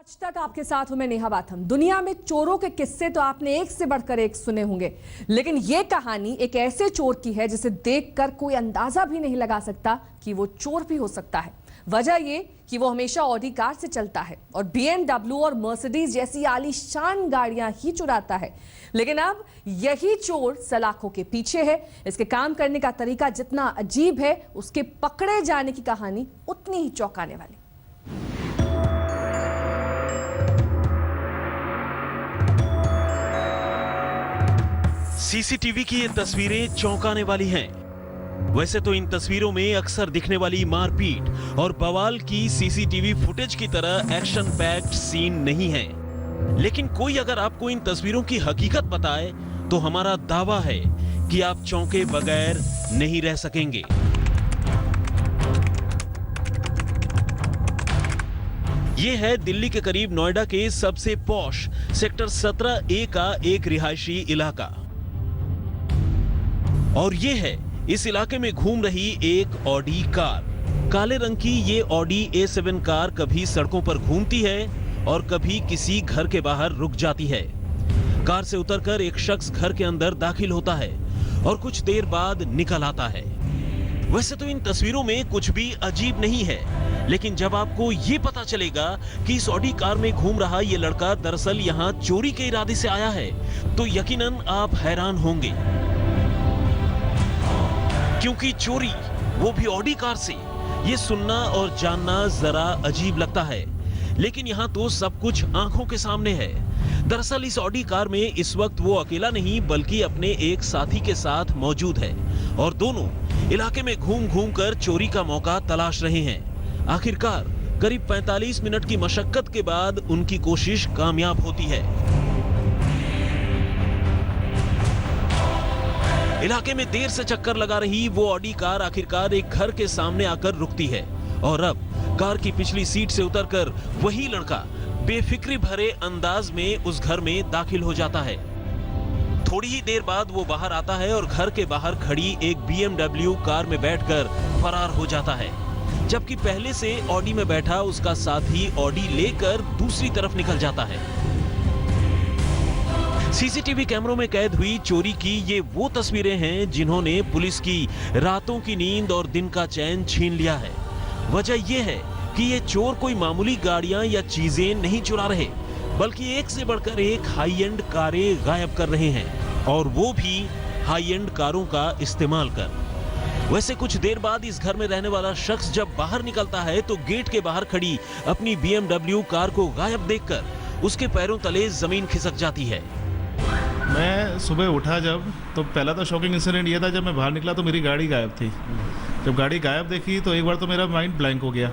आज तक आपके साथ हूं मैं नेहा बाथम। दुनिया में चोरों के किस्से तो आपने एक से बढ़कर एक सुने होंगे, लेकिन यह कहानी एक ऐसे चोर की है जिसे देखकर कोई अंदाजा भी नहीं लगा सकता कि वो चोर भी हो सकता है। वजह ये कि वो हमेशा ऑडी कार से चलता है और BMW और मर्सिडीज जैसी आलीशान गाड़ियां ही चुराता है। लेकिन अब यही चोर सलाखों के पीछे है। इसके काम करने का तरीका जितना अजीब है, उसके पकड़े जाने की कहानी उतनी ही चौंकाने वाली। सीसीटीवी की ये तस्वीरें चौंकाने वाली हैं। वैसे तो इन तस्वीरों में अक्सर दिखने वाली मारपीट और बवाल की सीसीटीवी फुटेज की तरह एक्शन पैक्ड सीन नहीं है, लेकिन कोई अगर आपको इन तस्वीरों की हकीकत बताए तो हमारा दावा है कि आप चौंके बगैर नहीं रह सकेंगे। ये है दिल्ली के करीब नोएडा के सबसे पॉश सेक्टर 17A का एक रिहायशी इलाका, और ये है इस इलाके में घूम रही एक ऑडी कार। काले रंग की ये ऑडी A7 कार कभी सड़कों पर घूमती है और कभी किसी घर के बाहर रुक जाती है। कार से उतरकर एक शख्स घर के अंदर दाखिल होता है और कुछ देर बाद निकल आता है। वैसे तो इन तस्वीरों में कुछ भी अजीब नहीं है, लेकिन जब आपको ये पता चलेगा कि इस ऑडी कार में घूम रहा ये लड़का दरअसल यहाँ चोरी के इरादे से आया है, तो यकीनन आप हैरान होंगे, क्योंकि चोरी वो भी ऑडी कार से, ये सुनना और जानना जरा अजीब लगता है, लेकिन यहाँ तो सब कुछ आंखों के सामने है। दरअसल इस ऑडी कार में इस वक्त वो अकेला नहीं बल्कि अपने एक साथी के साथ मौजूद है और दोनों इलाके में घूम घूम कर चोरी का मौका तलाश रहे हैं। आखिरकार करीब 45 मिनट की मशक्कत के बाद उनकी कोशिश कामयाब होती है। इलाके में देर से चक्कर लगा रही वो ऑडी कार आखिरकार एक घर के सामने आकर रुकती है और अब कार की पिछली सीट से उतरकर वही लड़का बेफिक्री भरे अंदाज में उस घर में दाखिल हो जाता है। थोड़ी ही देर बाद वो बाहर आता है और घर के बाहर खड़ी एक BMW कार में बैठकर फरार हो जाता है, जबकि पहले से ऑडी में बैठा उसका साथी ऑडी लेकर दूसरी तरफ निकल जाता है। सीसीटीवी कैमरों में कैद हुई चोरी की ये वो तस्वीरें हैं जिन्होंने पुलिस की रातों की नींद और दिन का चैन छीन लिया है। वजह यह है कि ये चोर कोई मामूली गाड़ियां या चीजें नहीं चुरा रहे, बल्कि एक से बढ़कर एक हाई एंड कारें गायब कर रहे हैं, और वो भी हाई एंड कारों का इस्तेमाल कर। वैसे कुछ देर बाद इस घर में रहने वाला शख्स जब बाहर निकलता है तो गेट के बाहर खड़ी अपनी BMW कार को गायब देखकर उसके पैरों तले जमीन खिसक जाती है। मैं सुबह उठा जब, तो पहला तो शॉकिंग इंसिडेंट ये था, जब मैं बाहर निकला तो मेरी गाड़ी गायब थी। जब गाड़ी गायब देखी तो एक बार तो मेरा माइंड ब्लैंक हो गया।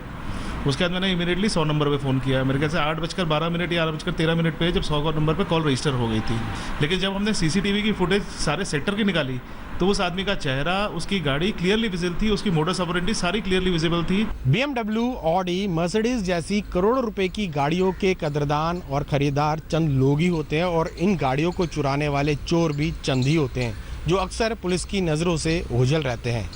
उसके बाद मैंने इमीडिएटली 100 नंबर पे फ़ोन किया। मेरे ख्याल से 8:12 या 8:13 पे जब 100 नंबर पे कॉल रजिस्टर हो गई थी। लेकिन जब हमने सीसीटीवी की फुटेज सारे सेक्टर की निकाली तो उस आदमी का चेहरा, उसकी गाड़ी क्लियरली विजिबल थी, उसकी मोडस ऑपरेंडी सारी क्लियरली विजिबल थी। BMW, ऑडी, मर्सिडीज जैसी करोड़ों रुपए की गाड़ियों के कदरदान और खरीदार चंद लोग ही होते हैं, और इन गाड़ियों को चुराने वाले चोर भी चंद ही होते हैं जो अक्सर पुलिस की नज़रों से ओझल रहते हैं।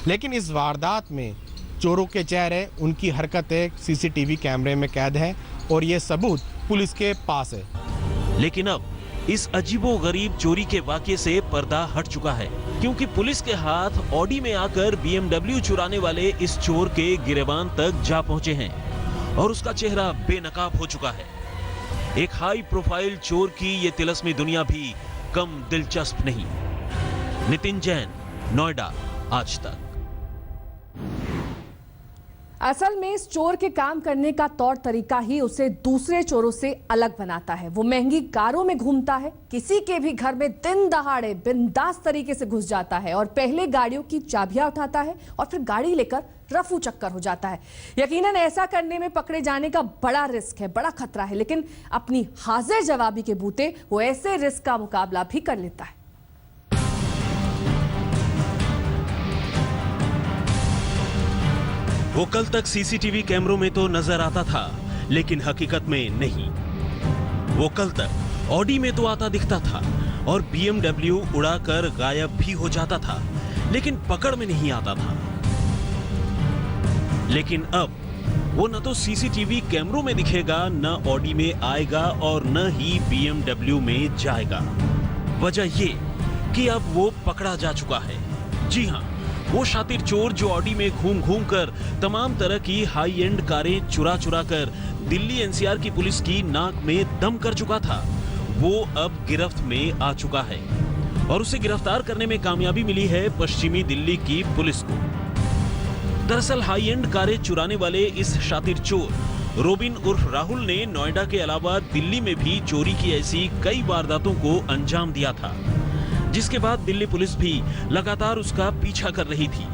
लेकिन इस वारदात में चोरों के चेहरे, उनकी हरकतें सीसीटीवी कैमरे में कैद है और ये सबूत पुलिस के पास है। लेकिन अब इस अजीबोगरीब चोरी के वाकये से पर्दा हट चुका है, क्योंकि पुलिस के हाथ ऑडी में आकर BMW चुराने वाले इस चोर के गिरेबान तक जा पहुंचे हैं और उसका चेहरा बेनकाब हो चुका है। एक हाई प्रोफाइल चोर की ये तिलस्मी दुनिया भी कम दिलचस्प नहीं। नितिन जैन, नोएडा, आज तक। असल में इस चोर के काम करने का तौर तरीका ही उसे दूसरे चोरों से अलग बनाता है। वो महंगी कारों में घूमता है, किसी के भी घर में दिन दहाड़े बिंदास तरीके से घुस जाता है और पहले गाड़ियों की चाबियां उठाता है और फिर गाड़ी लेकर रफू चक्कर हो जाता है। यकीनन ऐसा करने में पकड़े जाने का बड़ा रिस्क है, बड़ा खतरा है, लेकिन अपनी हाजिर जवाबी के बूते वो ऐसे रिस्क का मुकाबला भी कर लेता है। वो कल तक सीसीटीवी कैमरों में तो नजर आता था, लेकिन हकीकत में नहीं। वो कल तक ऑडी में तो आता दिखता था और BMW उड़ाकर गायब भी हो जाता था, लेकिन पकड़ में नहीं आता था। लेकिन अब वो न तो सीसीटीवी कैमरों में दिखेगा, न ऑडी में आएगा और न ही BMW में जाएगा। वजह ये कि अब वो पकड़ा जा चुका है। जी हाँ, वो शातिर चोर जो ऑडी में घूम घूम कर तमाम तरह की हाई एंड कारें चुरा चुरा कर दिल्ली NCR की पुलिस की नाक में दम कर चुका था, वो अब गिरफ्त में आ चुका है और उसे गिरफ्तार करने में कामयाबी मिली है पश्चिमी दिल्ली की पुलिस को। दरअसल हाई एंड कारें चुराने वाले इस शातिर चोर रोबिन उर्फ राहुल ने नोएडा के अलावा दिल्ली में भी चोरी की ऐसी कई वारदातों को अंजाम दिया था, जिसके बाद दिल्ली पुलिस भी लगातार उसका पीछा कर रही थी।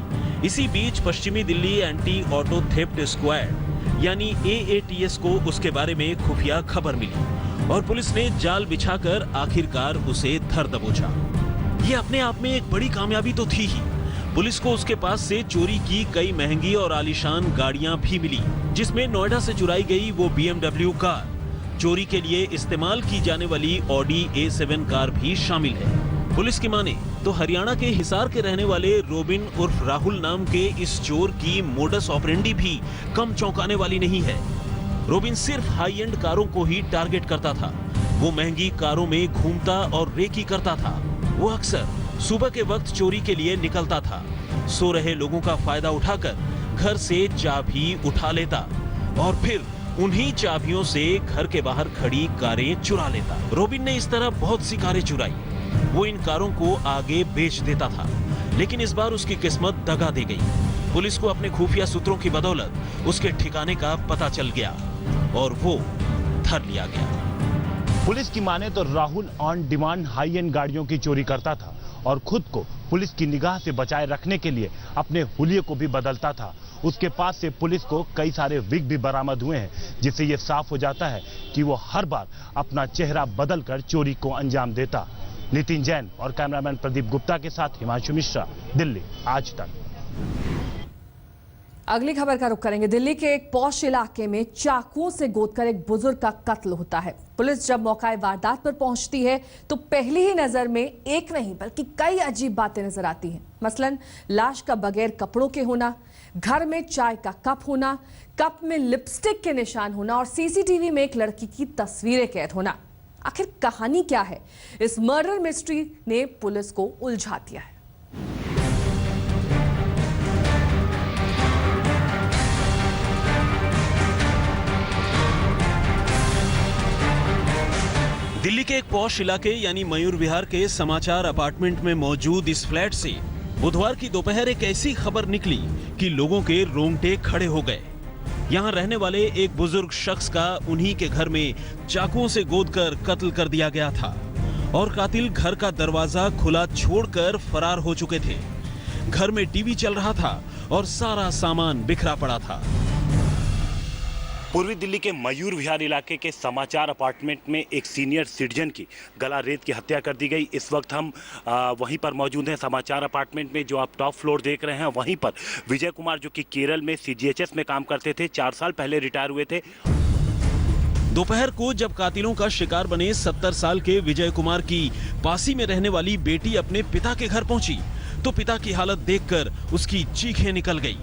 इसी बीच पश्चिमी Delhi anti auto theft squad यानी AATS को उसके बारे में खुफिया खबर मिली और पुलिस ने जाल बिछाकर आखिरकार उसे धर दबोचा। ये अपने आप में एक बड़ी कामयाबी तो थी ही। पुलिस को उसके पास से चोरी की कई महंगी और आलीशान गाड़ियां भी मिली, जिसमें नोएडा से चुराई गई वो BMW कार, चोरी के लिए इस्तेमाल की जाने वाली ऑडी A7 कार भी शामिल है। पुलिस की माने तो हरियाणा के हिसार के रहने वाले रोबिन उर्फ राहुल नाम के इस चोर की मोडस ऑपरेंडी भी कम चौंकाने वाली नहीं है। रोबिन सिर्फ हाई एंड कारों को ही टारगेट करता था। वो महंगी कारों में घूमता और रेकी करता था। वो अक्सर सुबह के वक्त चोरी के लिए निकलता था। सो रहे लोगों का फायदा उठाकर घर से चाबी उठा लेता और फिर उन्हीं चाबियों से घर के बाहर खड़ी कारें चुरा लेता। रोबिन ने इस तरह बहुत सी कारें चुराई। वो इन कारों को आगे बेच देता था, लेकिन इस बार उसकी किस्मत दगा दे गई। पुलिस को अपने खुफिया सूत्रों की बदौलत उसके ठिकाने का पता चल गया और वो धर लिया गया। पुलिस की माने तो Rahul on demand high and गाड़ियों की चोरी करता था और खुद को पुलिस की निगाह से बचाए रखने के लिए अपने हुलिये को भी बदलता था। उसके पास से पुलिस को कई सारे विग भी बरामद हुए हैं, जिससे ये साफ हो जाता है कि वो हर बार अपना चेहरा बदलकर चोरी को अंजाम देता। नितिन जैन और कैमरामैन प्रदीप गुप्ता के साथ हिमांशु मिश्रा, दिल्ली आज तक। अगली खबर का रुख करेंगे। दिल्ली के एक पॉश इलाके में चाकुओं से गोदकर एक बुजुर्ग का कत्ल होता है। पुलिस जब मौका वारदात पर पहुंचती है तो पहली ही नजर में एक नहीं बल्कि कई अजीब बातें नजर आती हैं। मसलन लाश का बगैर कपड़ों के होना, घर में चाय का कप होना, कप में लिपस्टिक के निशान होना और CCTV में एक लड़की की तस्वीरें कैद होना। आखिर कहानी क्या है? इस मर्डर मिस्ट्री ने पुलिस को उलझा दिया है। दिल्ली के एक पॉश इलाके यानी मयूर विहार के समाचार अपार्टमेंट में मौजूद इस फ्लैट से बुधवार की दोपहर एक ऐसी खबर निकली कि लोगों के रोंगटे खड़े हो गए। यहाँ रहने वाले एक बुजुर्ग शख्स का उन्हीं के घर में चाकुओं से गोदकर कत्ल कर दिया गया था और कातिल घर का दरवाजा खुला छोड़कर फरार हो चुके थे। घर में टीवी चल रहा था और सारा सामान बिखरा पड़ा था। पूर्वी दिल्ली के मयूर विहार इलाके के समाचार अपार्टमेंट में एक सीनियर सिटीजन की गला रेत की हत्या कर दी गई। इस वक्त हम वहीं पर मौजूद हैं समाचार अपार्टमेंट में। जो आप टॉप फ्लोर देख रहे हैं वहीं पर विजय कुमार, जो कि केरल में CGHS में काम करते थे, 4 साल पहले रिटायर हुए थे। दोपहर को जब कातिलों का शिकार बने 70 साल के विजय कुमार की पासी में रहने वाली बेटी अपने पिता के घर पहुंची तो पिता की हालत देखकर उसकी चीखें निकल गई।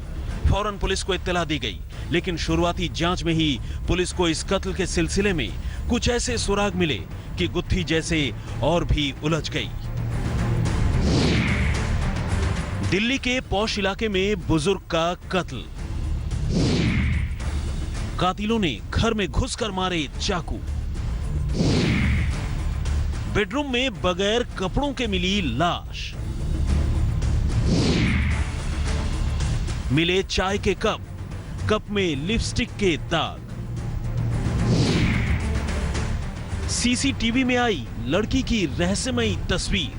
फौरन पुलिस को इत्तला दी गई, लेकिन शुरुआती जांच में ही पुलिस को इस कत्ल के सिलसिले में कुछ ऐसे सुराग मिले कि गुत्थी जैसे और भी उलझ गई। दिल्ली के पॉश इलाके में बुजुर्ग का कत्ल। कातिलों ने घर में घुसकर मारे चाकू। बेडरूम में बगैर कपड़ों के मिली लाश। मिले चाय के कप, कप में लिपस्टिक के दाग। CCTV में आई लड़की की रहस्यमयी तस्वीर।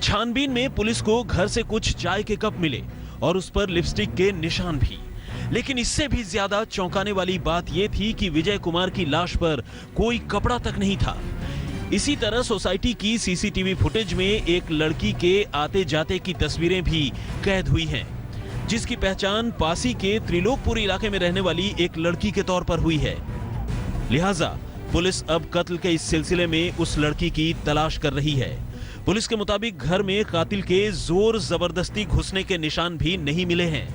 छानबीन में पुलिस को घर से कुछ चाय के कप मिले और उस पर लिपस्टिक के निशान भी। लेकिन इससे भी ज्यादा चौंकाने वाली बात यह थी कि विजय कुमार की लाश पर कोई कपड़ा तक नहीं था। इसी तरह सोसाइटी की CCTV फुटेज में एक लड़की के आते जाते की तस्वीरें भी कैद हुई हैं, जिसकी पहचान पासी के त्रिलोकपुर इलाके में रहने वाली एक लड़की के तौर पर हुई है। लिहाजा पुलिस अब कत्ल के इस सिलसिले में उस लड़की की तलाश कर रही है। पुलिस के मुताबिक घर में कातिल के जोर जबरदस्ती घुसने के निशान भी नहीं मिले हैं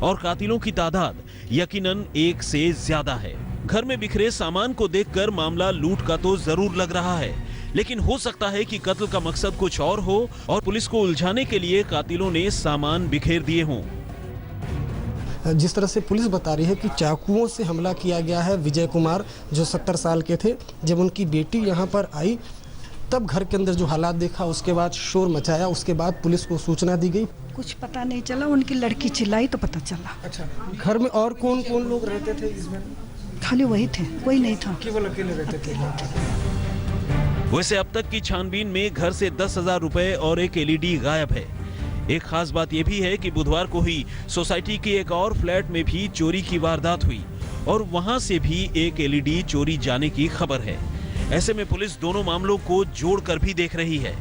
और कातिलों की तादाद यकीनन 1 से ज्यादा है। घर में बिखरे सामान को देखकर मामला लूट का तो जरूर लग रहा है, लेकिन हो सकता है कि कत्ल का मकसद कुछ और हो और पुलिस को उलझाने के लिए कातिलों ने सामान बिखेर दिए हों। जिस तरह से पुलिस बता रही है कि चाकुओं से हमला किया गया है। विजय कुमार जो 70 साल के थे, जब उनकी बेटी यहाँ पर आई तब घर के अंदर जो हालात देखा, उसके बाद शोर मचाया, उसके बाद पुलिस को सूचना दी गई। कुछ पता नहीं चला, उनकी लड़की चिल्लाई तो पता चला। अच्छा, घर में और कौन कौन लोग रहते थे इसमें? खाली वही थे, कोई नहीं था, केवल अकेले रहते थे। वैसे अब तक की छानबीन में घर से 10,000 रुपए और एक LED गायब है। एक खास बात यह भी है कि बुधवार को ही सोसाइटी के एक और फ्लैट में भी चोरी की वारदात हुई और वहां से भी एक LED चोरी जाने की खबर है। ऐसे में पुलिस दोनों मामलों को जोड़कर भी देख रही है,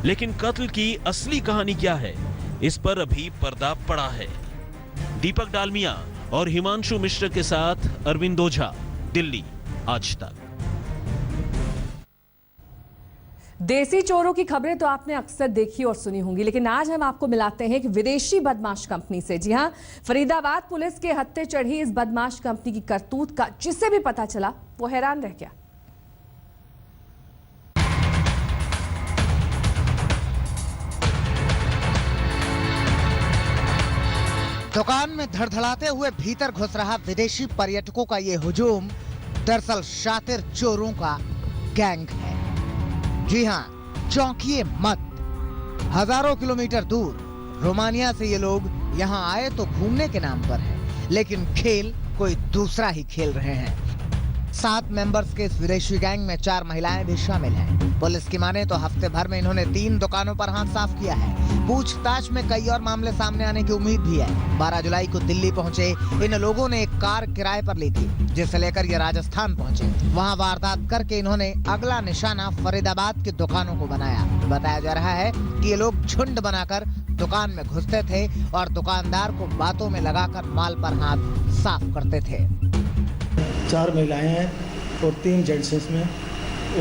लेकिन कत्ल की असली कहानी क्या है, इस पर अभी पर्दा पड़ा है। दीपक डालमिया और हिमांशु मिश्र के साथ अरविंद ओझा, दिल्ली आज तक। देसी चोरों की खबरें तो आपने अक्सर देखी और सुनी होंगी, लेकिन आज हम आपको मिलाते हैं एक विदेशी बदमाश कंपनी से। जी हां, फरीदाबाद पुलिस के हत्थे चढ़ी इस बदमाश कंपनी की करतूत का जिसे भी पता चला वो हैरान रह गया। दुकान में धड़धड़ाते हुए भीतर घुस रहा विदेशी पर्यटकों का ये हुजूम दरअसल शातिर चोरों का गैंग है। जी हाँ, चौंकिए मत। हजारों किलोमीटर दूर रोमानिया से ये लोग यहाँ आए तो घूमने के नाम पर है, लेकिन खेल कोई दूसरा ही खेल रहे हैं। 7 मेंबर्स के इस विदेशी गैंग में 4 महिलाएं भी शामिल हैं। पुलिस की माने तो हफ्ते भर में इन्होंने 3 दुकानों पर हाथ साफ किया है। पूछताछ में कई और मामले सामने आने की उम्मीद भी है। 12 जुलाई को दिल्ली पहुंचे इन लोगों ने एक कार किराए पर ली थी, जिसे लेकर ये राजस्थान पहुंचे। वहां वारदात करके इन्होंने अगला निशाना फरीदाबाद की दुकानों को बनाया। बताया जा रहा है कि ये लोग झुंड बनाकर दुकान में घुसते थे और दुकानदार को बातों में लगाकर माल पर हाथ साफ करते थे। 4 महिलाएं हैं और 3 जेंट्स इसमें।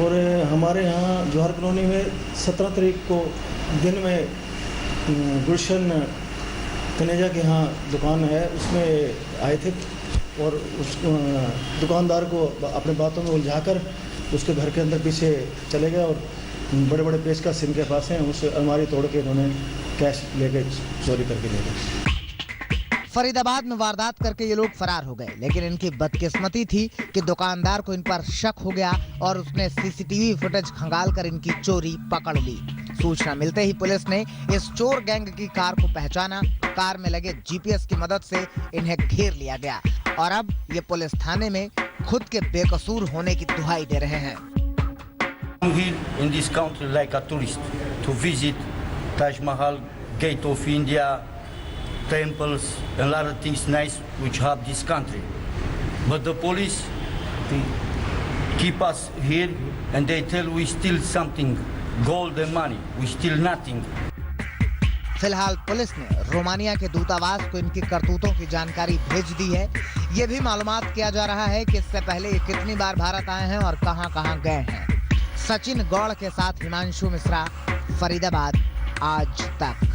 और हमारे यहाँ जौहर कॉलोनी में 17 तारीख को दिन में गुलशन तनेजा के यहाँ दुकान है, उसमें आए थे और उस दुकानदार को अपने बातों में उलझाकर उसके घर के अंदर पीछे चले गए और बड़े बड़े पेचकस इनके पास हैं, उस अलमारी तोड़ के इन्होंने कैश लेके चोरी करके ले गए। फरीदाबाद में वारदात करके ये लोग फरार हो गए, लेकिन इनकी बदकिस्मती थी कि दुकानदार को इन पर शक हो गया और उसने सीसीटीवी फुटेज खंगालकर इनकी चोरी पकड़ ली। सूचना मिलते ही पुलिस ने इस चोर गैंग की कार को पहचाना। कार में लगे जीपीएस की मदद से इन्हें घेर लिया गया और अब ये पुलिस थाने में खुद के बेकसूर होने की दुहाई दे रहे हैं। I'm here in this country like a tourist to visit Taj Mahal, Gate of India, temples, and a lot of things nice which have this country. But the police they keep us here and they tell we steal something, gold and money. We steal nothing. फिलहाल police ने Romania के दूतावास को इनकी करतूतों की जानकारी भेज दी है। ये भी मालूमात किया जा रहा है कि इससे पहले ये कितनी बार भारत आए हैं और कहां-कहां गए हैं। सचिन गौड़ के साथ हिमांशु मिश्रा, फरीदाबाद आज तक।